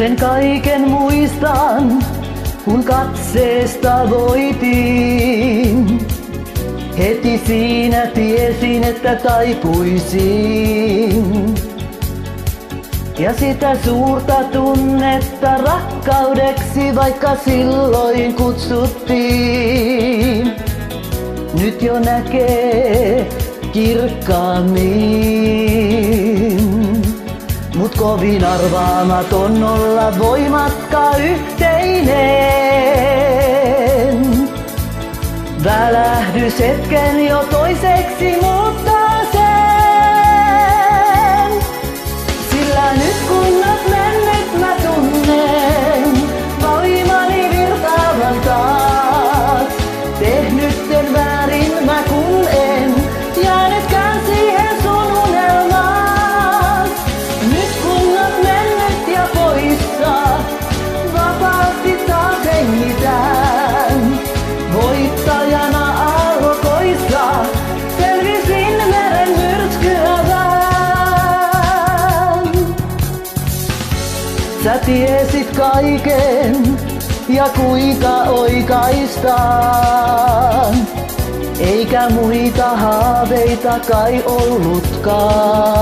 Sen kaiken muistan, kun katseesta voitin. Heti siinä tiesin, että taipuisin. Ja sitä suurta tunnetta rakkaudeksi vaikka silloin kutsuttiin. Nyt jo näkee kirkkaammin. Mut kovin arvaamaton olla voimatka yhteinen. Välähdys hetken jo toiseksi muuttaa sen. Sillä nyt kun oot mennyt mä tunnen voimani virtaavan taas. Tehnytten väärin mä kun en jäänytkään siihen sun unelmaan. Nyt kun oot mennyt ja poissa, vapaasti taas hengitän. Voittajana aallokoissa selvisin meren myrskyävän. Sä tiesit kaiken ja kuinka oikaistaan. Eikä muita haaveita kai ollutkaan.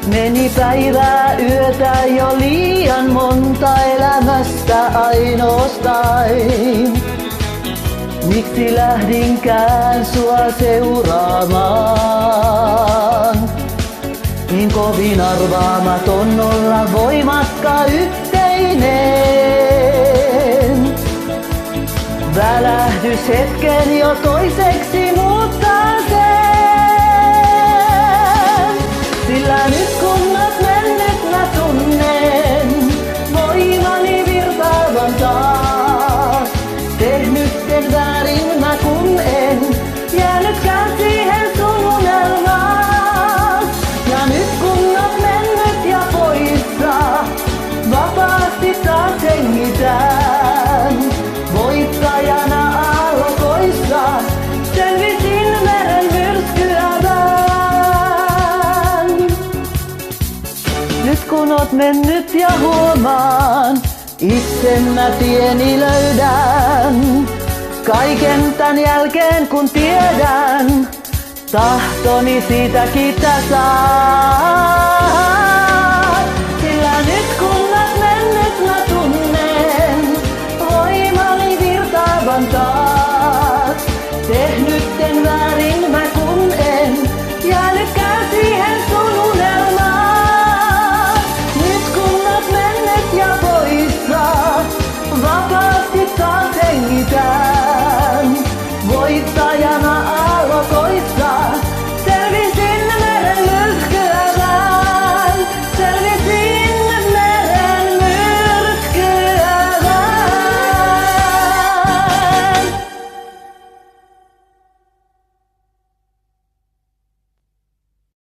Meni päivää yötä jo liian monta elämästä ainoastaan. Miksi lähdinkään sua seuraamaan? Niin kovin arvaamaton olla voimatka yhteinen. Välähdys hetken jo toiseksi muuttaa sen. Sillä nyt kun oot mennyt mä tunnen voimani virtaavan taas. Tehnytten väärin mä kun en jäänytkään siihen sun unelmaan. Ja nyt kun oot mennyt ja poissa, vapaasti taas hengitän. Voittajana aallokoissa selvisin meren myrskyävän. Nyt kun oot mennyt ja huomaan, itse mä tieni löydän. Kaiken tän jälkeen kun tiedän, tahtoni siitäkin saan.